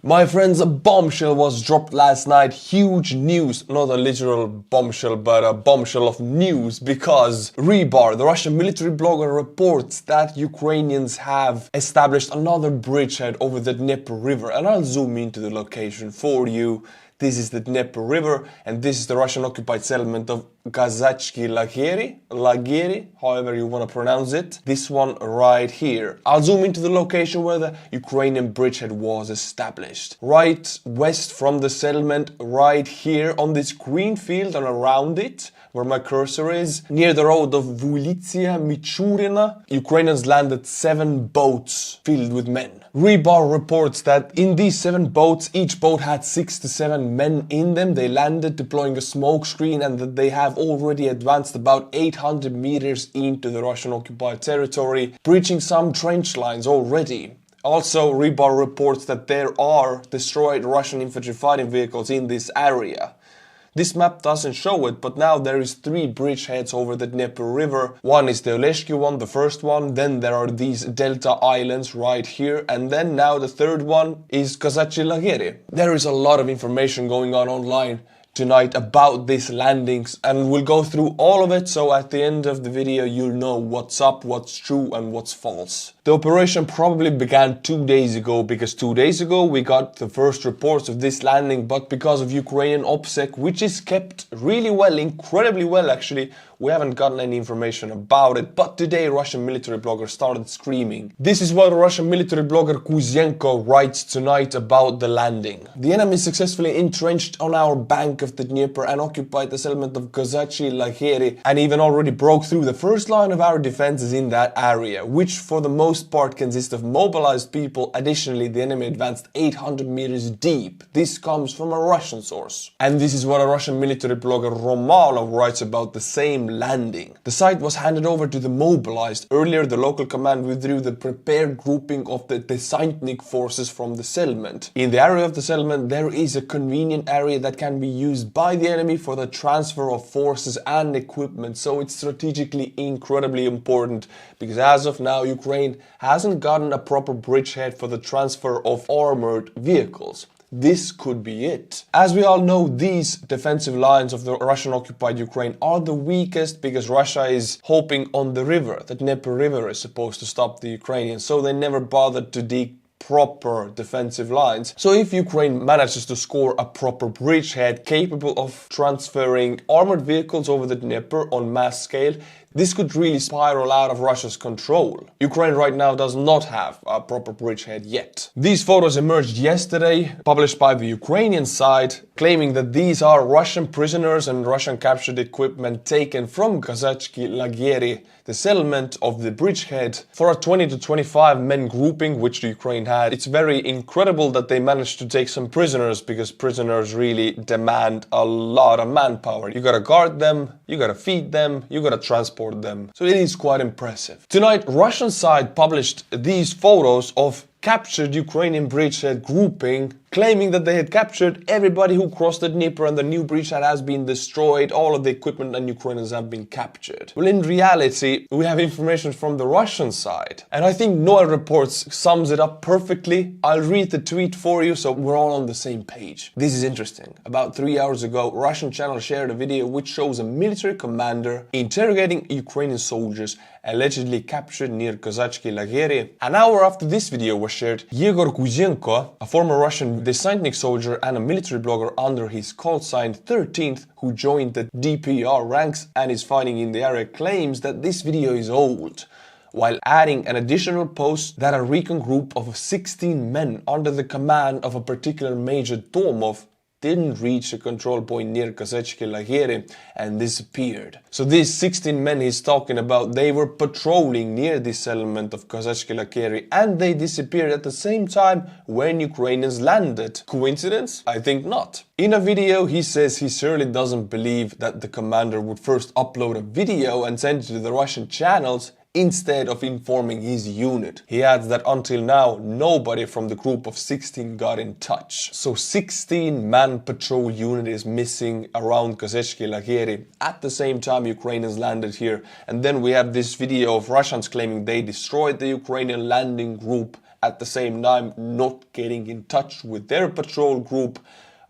My friends, a bombshell was dropped last night. Huge news, not a literal bombshell, but a bombshell of news, because Rehi, the Russian military blogger, reports that Ukrainians have established another bridgehead over the Dnipro river, and I'll zoom into the location for you. This is the Dnipro river, and this is the Russian occupied settlement of Kozachi, Lagere, however you want to pronounce it. This one right here. I'll zoom into the location where the Ukrainian bridgehead was established. Right west from the settlement, right here on this green field and around it, where my cursor is, near the road of Vulitsia Michurina, Ukrainians landed 7 boats filled with men. Rehi reports that in these 7 boats, each boat had 6 to 7 men in them. They landed deploying a smoke screen, and that they have already advanced about 800 meters into the Russian occupied territory, breaching some trench lines already. Also, Rehi reports that there are destroyed Russian infantry fighting vehicles in this area. This map doesn't show it, but now there is 3 bridgeheads over the Dnipro river. One is the Oleshki one, the first one, then there are these Delta Islands right here, and then now the third one is Kozachi Lagere. There is a lot of information going on online tonight about these landings, and we'll go through all of it, so at the end of the video you'll know what's up, what's true and what's false. The operation probably began 2 days ago, because 2 days ago we got the first reports of this landing, but because of Ukrainian OPSEC, which is kept really well, incredibly well actually, we haven't gotten any information about it. But today Russian military blogger started screaming. This is what Russian military blogger Kuzenko writes tonight about the landing. The enemy successfully entrenched on our bank of the Dnipro and occupied the settlement of Kozachi Lagere, and even already broke through the first line of our defenses in that area, which for the most part consists of mobilized people. Additionally, the enemy advanced 800 meters deep. This comes from a Russian source. And this is what a Russian military blogger Romanov writes about the same landing. The site was handed over to the mobilized. Earlier, the local command withdrew the prepared grouping of the Cynical forces from the settlement. In the area of the settlement, there is a convenient area that can be used by the enemy for the transfer of forces and equipment, so it's strategically incredibly important, because as of now Ukraine hasn't gotten a proper bridgehead for the transfer of armored vehicles. This could be it. As we all know, these defensive lines of the Russian occupied Ukraine are the weakest, because Russia is hoping on the river. The Dnipro river is supposed to stop the Ukrainians, so they never bothered to dig proper defensive lines. So if Ukraine manages to score a proper bridgehead capable of transferring armored vehicles over the Dnipro on mass scale, this could really spiral out of Russia's control. Ukraine right now does not have a proper bridgehead yet. These photos emerged yesterday, published by the Ukrainian side, claiming that these are Russian prisoners and Russian captured equipment taken from Kozachi Lagere, the settlement of the bridgehead, for a 20 to 25 men grouping which the Ukraine had. It's very incredible that they managed to take some prisoners, because prisoners really demand a lot of manpower. You gotta guard them, you gotta feed them, you gotta transport them. So it is quite impressive. Tonight, Russian side published these photos of captured Ukrainian bridgehead grouping, claiming that they had captured everybody who crossed the Dnipro and the new bridgehead has been destroyed, all of the equipment and Ukrainians have been captured. Well, in reality, we have information from the Russian side, and I think Noel Reports sums it up perfectly. I'll read the tweet for you so we're all on the same page. This is interesting. About 3 hours ago, Russian channel shared a video which shows a military commander interrogating Ukrainian soldiers allegedly captured near Kozachi Lagere. An hour after this video was shared, Yegor Kuzenko, a former Russian designated soldier and a military blogger under his call sign 13th, who joined the DPR ranks and is fighting in the area, claims that this video is old, while adding an additional post that a recon group of 16 men under the command of a particular Major Tomov didn't reach a control point near Kozachi Lagere and disappeared. So these 16 men he's talking about, they were patrolling near the settlement of Kozachi Lagere and they disappeared at the same time when Ukrainians landed. Coincidence? I think not. In a video he says he surely doesn't believe that the commander would first upload a video and send it to the Russian channels instead of informing his unit. He adds that until now, nobody from the group of 16 got in touch. So 16-man patrol unit is missing around Kozachi Lagere at the same time Ukrainians landed here. And then we have this video of Russians claiming they destroyed the Ukrainian landing group at the same time not getting in touch with their patrol group.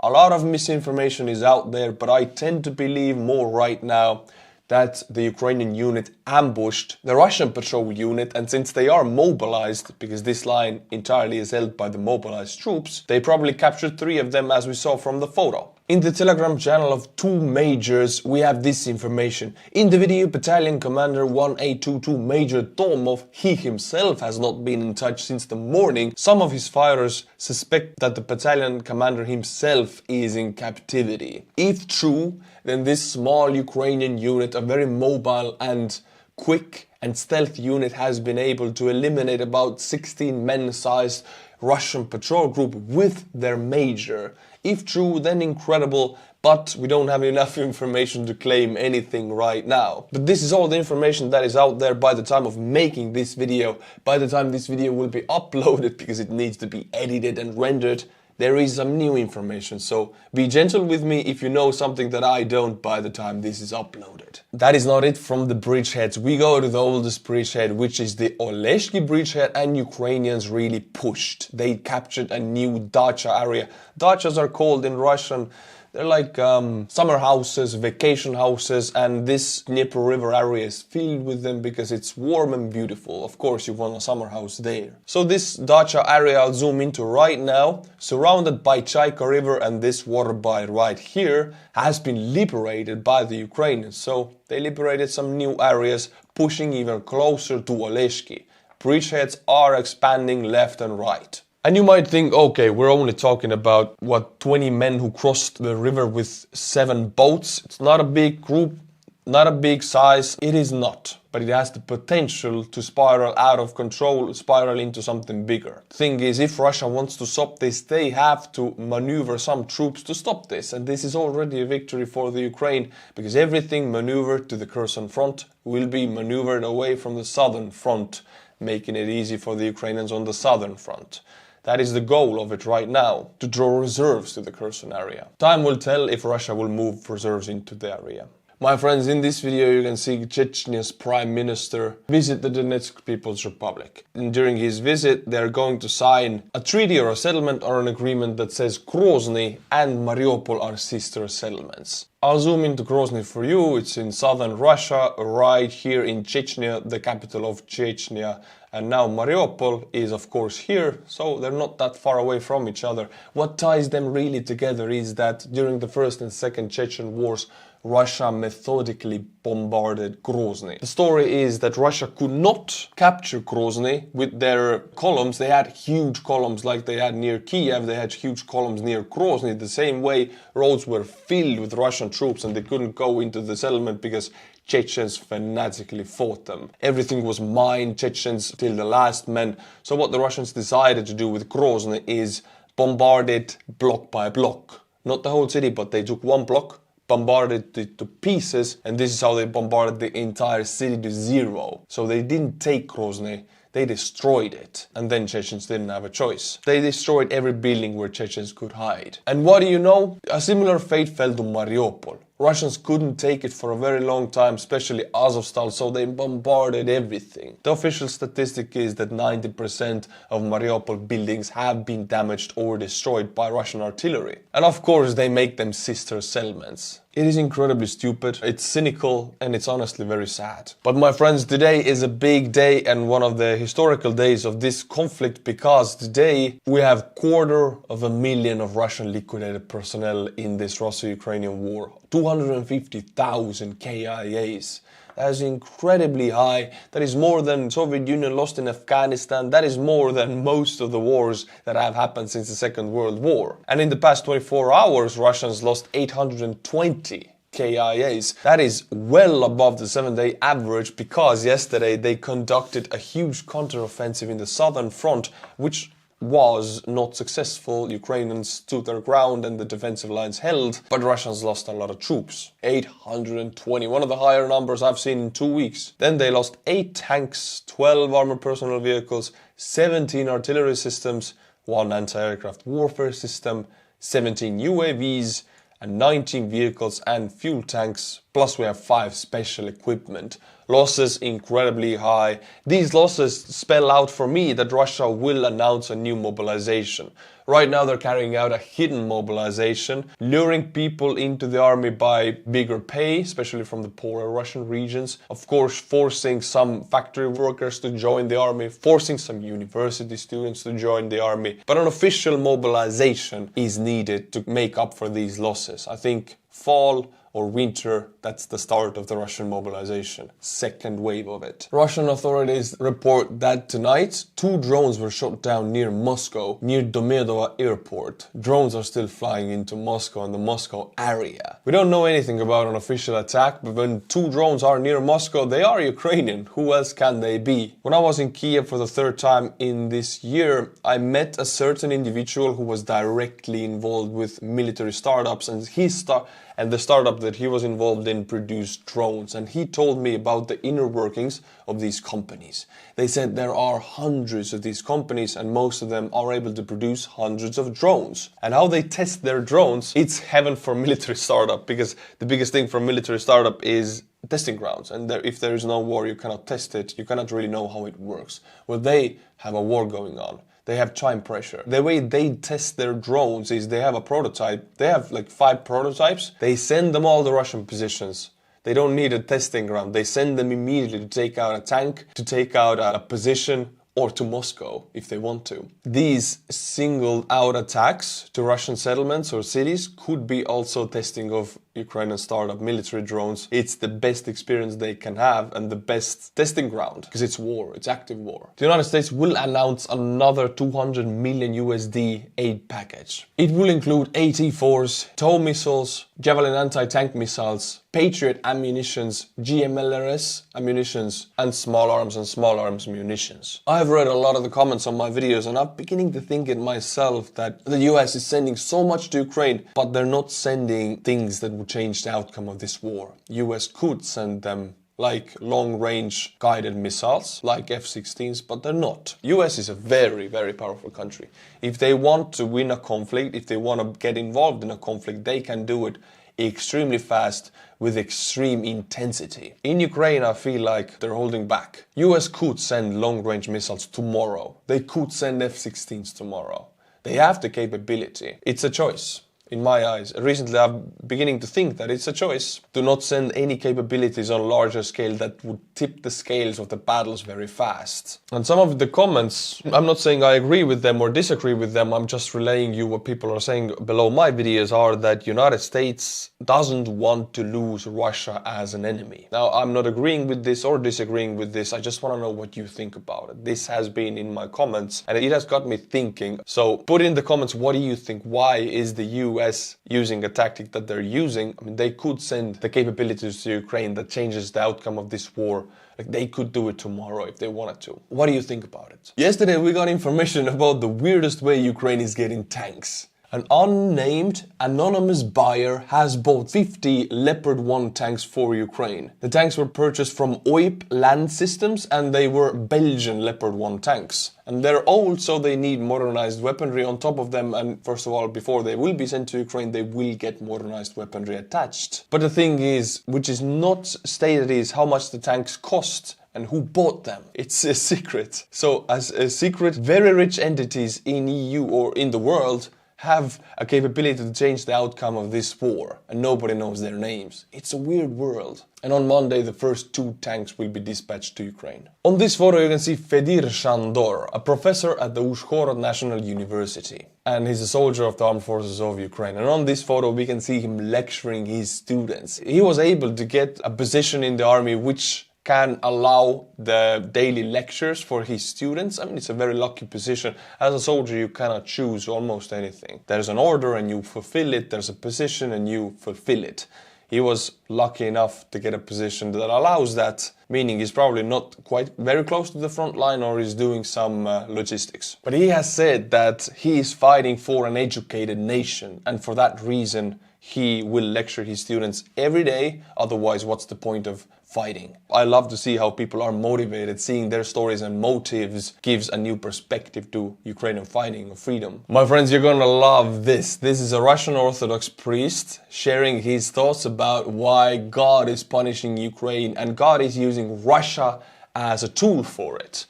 A lot of misinformation is out there, but I tend to believe more right now that the Ukrainian unit ambushed the Russian patrol unit, and since they are mobilized, because this line entirely is held by the mobilized troops, they probably captured 3 of them, as we saw from the photo. In the Telegram channel of 2 majors, we have this information. In the video, Battalion Commander 1822 Major Tomov, he himself has not been in touch since the morning. Some of his fighters suspect that the battalion commander himself is in captivity. If true, then this small Ukrainian unit, a very mobile and quick and stealth unit, has been able to eliminate about 16 men-sized Russian patrol group with their major. If true, then incredible, but we don't have enough information to claim anything right now. But this is all the information that is out there by the time of making this video. By the time this video will be uploaded, because it needs to be edited and rendered, there is some new information, so be gentle with me if you know something that I don't by the time this is uploaded. That is not it from the bridgeheads. We go to the oldest bridgehead, which is the Oleshki bridgehead, and Ukrainians really pushed. They captured a new dacha area. Dachas are called in Russian, they're like summer houses, vacation houses, and this Dnipro river area is filled with them because it's warm and beautiful. Of course, you want a summer house there. So this dacha area I'll zoom into right now, surrounded by Chaika river, and this water body right here has been liberated by the Ukrainians. So they liberated some new areas, pushing even closer to Oleshki. Bridgeheads are expanding left and right. And you might think, okay, we're only talking about, 20 men who crossed the river with 7 boats. It's not a big group, not a big size. It is not, but it has the potential to spiral out of control, spiral into something bigger. Thing is, if Russia wants to stop this, they have to maneuver some troops to stop this. And this is already a victory for the Ukraine, because everything maneuvered to the Kherson front will be maneuvered away from the southern front, making it easy for the Ukrainians on the southern front. That is the goal of it right now, to draw reserves to the Kherson area. Time will tell if Russia will move reserves into the area. My friends, in this video you can see Chechnya's Prime Minister visit the Donetsk People's Republic. And during his visit, they are going to sign a treaty or a settlement or an agreement that says Grozny and Mariupol are sister settlements. I'll zoom into Grozny for you. It's in southern Russia, right here in Chechnya, the capital of Chechnya. And now Mariupol is of course here, so they're not that far away from each other. What ties them really together is that during the First and Second Chechen Wars, Russia methodically bombarded Grozny. The story is that Russia could not capture Grozny with their columns. They had huge columns like they had near Kiev, they had huge columns near Grozny. The same way roads were filled with Russian troops and they couldn't go into the settlement because Chechens fanatically fought them. Everything was mined, Chechens till the last man. So what the Russians decided to do with Grozny is bombard it block by block. Not the whole city, but they took one block, bombarded it to pieces, and this is how they bombarded the entire city to zero. So they didn't take Grozny, they destroyed it. And then Chechens didn't have a choice. They destroyed every building where Chechens could hide. And what do you know? A similar fate fell to Mariupol. Russians couldn't take it for a very long time, especially Azovstal, so they bombarded everything. The official statistic is that 90% of Mariupol buildings have been damaged or destroyed by Russian artillery. And of course they make them sister settlements. It is incredibly stupid, it's cynical, and it's honestly very sad. But my friends, today is a big day and one of the historical days of this conflict, because today we have 250,000 of Russian liquidated personnel in this Russo-Ukrainian war. 250,000 KIAs. That is incredibly high. That is more than Soviet Union lost in Afghanistan. That is more than most of the wars that have happened since the Second World War. And in the past 24 hours, Russians lost 820 KIAs. That is well above the 7-day average, because yesterday they conducted a huge counteroffensive in the southern front, which was not successful. Ukrainians stood their ground and the defensive lines held, but Russians lost a lot of troops. 820, one of the higher numbers I've seen in 2 weeks. Then they lost 8 tanks, 12 armored personnel vehicles, 17 artillery systems, 1 anti-aircraft warfare system, 17 UAVs, and 19 vehicles and fuel tanks, plus we have 5 special equipment. Losses incredibly high. These losses spell out for me that Russia will announce a new mobilization. Right now they're carrying out a hidden mobilization, luring people into the army by bigger pay, especially from the poorer Russian regions. Of course, forcing some factory workers to join the army, forcing some university students to join the army. But an official mobilization is needed to make up for these losses. I think fall or winter, that's the start of the Russian mobilization. Second wave of it. Russian authorities report that tonight 2 drones were shot down near Moscow, near Domodedovo airport. Drones are still flying into Moscow and the Moscow area. We don't know anything about an official attack, but when 2 drones are near Moscow, they are Ukrainian. Who else can they be? When I was in Kiev for the 3rd time in this year, I met a certain individual who was directly involved with military startups, and the startup that he was involved in produced drones, and he told me about the inner workings of these companies. They said there are hundreds of these companies and most of them are able to produce hundreds of drones. And how they test their drones, it's heaven for military startup, because the biggest thing for military startup is testing grounds, and if there is no war you cannot test it, you cannot really know how it works. Well, they have a war going on. They have time pressure. The way they test their drones is they have a prototype. They have like 5 prototypes. They send them all to Russian positions. They don't need a testing ground. They send them immediately to take out a tank, to take out a position, or to Moscow if they want to. These singled out attacks to Russian settlements or cities could be also testing of Ukrainian startup military drones. It's the best experience they can have and the best testing ground, because it's war, it's active war. The United States will announce another 200 million USD aid package. It will include AT-4s, TOW missiles, Javelin anti-tank missiles, Patriot ammunitions, GMLRS ammunitions, and small arms munitions. I've read a lot of the comments on my videos and I'm beginning to think it myself that the US is sending so much to Ukraine, but they're not sending things that would change the outcome of this war. US could send them like long-range guided missiles, like F-16s, but they're not. US is a very, very powerful country. If they want to win a conflict, if they want to get involved in a conflict, they can do it extremely fast with extreme intensity. In Ukraine, I feel like they're holding back. US could send long-range missiles tomorrow. They could send F-16s tomorrow. They have the capability. It's a choice. In my eyes, recently I'm beginning to think that it's a choice to not send any capabilities on a larger scale that would tip the scales of the battles very fast. And some of the comments, I'm not saying I agree with them or disagree with them, I'm just relaying you what people are saying below my videos are that United States doesn't want to lose Russia as an enemy. Now, I'm not agreeing with this or disagreeing with this, I just want to know what you think about it. This has been in my comments and it has got me thinking. So put in the comments, what do you think? Why is the US using a tactic that they're using? I mean, they could send the capabilities to Ukraine that changes the outcome of this war. Like, they could do it tomorrow if they wanted to. What do you think about it? Yesterday we got information about the weirdest way Ukraine is getting tanks. An unnamed, anonymous buyer has bought 50 Leopard 1 tanks for Ukraine. The tanks were purchased from OIP Land Systems and they were Belgian Leopard 1 tanks. And they're old, so they need modernized weaponry on top of them, and first of all, before they will be sent to Ukraine, they will get modernized weaponry attached. But the thing is, which is not stated, is how much the tanks cost and who bought them. It's a secret. So as a secret, very rich entities in EU or in the world have a capability to change the outcome of this war, and nobody knows their names. It's a weird world. And on Monday, the first 2 tanks will be dispatched to Ukraine. On this photo, you can see Fedir Shandor, a professor at the Uzhhorod National University. And he's a soldier of the armed forces of Ukraine. And on this photo, we can see him lecturing his students. He was able to get a position in the army which can allow the daily lectures for his students. I mean, it's a very lucky position. As a soldier, you cannot choose almost anything. There's an order and you fulfill it. There's a position and you fulfill it. He was lucky enough to get a position that allows that, meaning he's probably not quite very close to the front line or is doing some logistics. But he has said that he is fighting for an educated nation, and for that reason he will lecture his students every day, otherwise what's the point of fighting. I love to see how people are motivated. Seeing their stories and motives gives a new perspective to Ukrainian fighting of freedom. My friends, you're gonna love this. This is a Russian Orthodox priest sharing his thoughts about why God is punishing Ukraine and God is using Russia as a tool for it.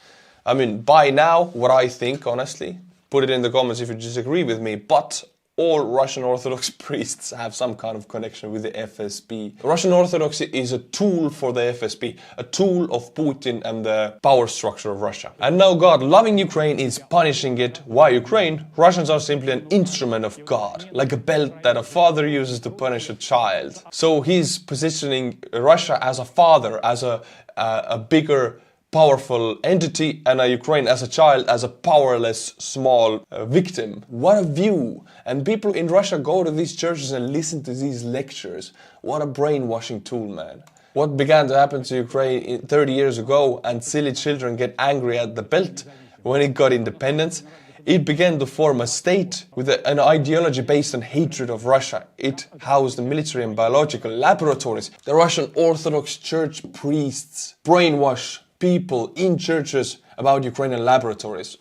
I mean, by now, what I think, honestly, put it in the comments if you disagree with me, but all Russian Orthodox priests have some kind of connection with the FSB. Russian Orthodoxy is a tool for the FSB, a tool of Putin and the power structure of Russia. And now God, loving Ukraine, is punishing it. Why Ukraine? Russians are simply an instrument of God, like a belt that a father uses to punish a child. So he's positioning Russia as a father, as a bigger, powerful entity, and Ukraine as a child, as a powerless, small victim. What a view! And people in Russia go to these churches and listen to these lectures. What a brainwashing tool, man. What began to happen to Ukraine 30 years ago, and silly children get angry at the belt when it got independence, it began to form a state with an ideology based on hatred of Russia. It housed the military and biological laboratories. The Russian Orthodox Church priests brainwash people in churches about Ukrainian laboratories,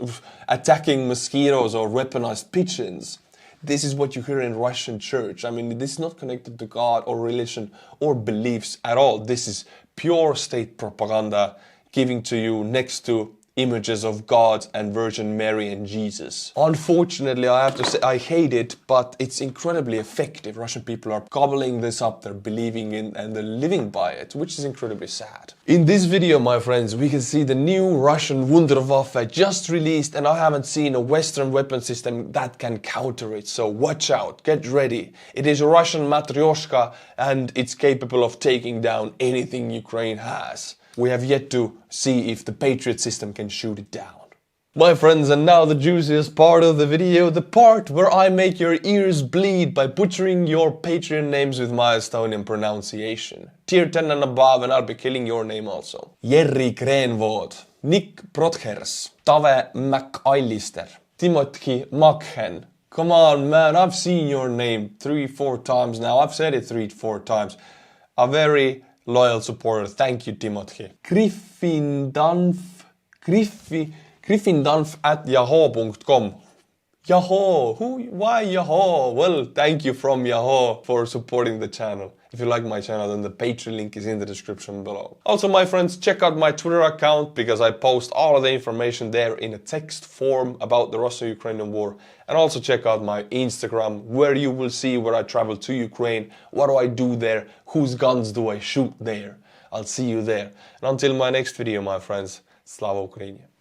attacking mosquitoes or weaponized pigeons. This is what you hear in Russian church. I mean, this is not connected to God or religion or beliefs at all. This is pure state propaganda giving to you next to images of God and Virgin Mary and Jesus. Unfortunately, I have to say, I hate it, but it's incredibly effective. Russian people are gobbling this up, they're believing in and they're living by it, which is incredibly sad. In this video, my friends, we can see the new Russian Wunderwaffe just released, and I haven't seen a Western weapon system that can counter it, so watch out, get ready. It is a Russian Matryoshka and it's capable of taking down anything Ukraine has. We have yet to see if the Patriot system can shoot it down. My friends, and now the juiciest part of the video, the part where I make your ears bleed by butchering your Patreon names with my Estonian pronunciation. Tier 10 and above, and I'll be killing your name also. Jerry Kreenvood, Nick Brothers, Tave McAllister, Timothy Makhen. Come on, man, I've seen your name 3-4 times now. I've said it 3-4 times. A very loyal supporter. Thank you, Timothy. Griffindunf@yahoo.com. Yahoo! Why Yahoo? Well, thank you from Yahoo for supporting the channel. If you like my channel, then the Patreon link is in the description below. Also, my friends, check out my Twitter account because I post all of the information there in a text form about the Russo-Ukrainian war. And also check out my Instagram, where you will see where I travel to Ukraine, what do I do there, whose guns do I shoot there. I'll see you there. And until my next video, my friends, Slava Ukraini.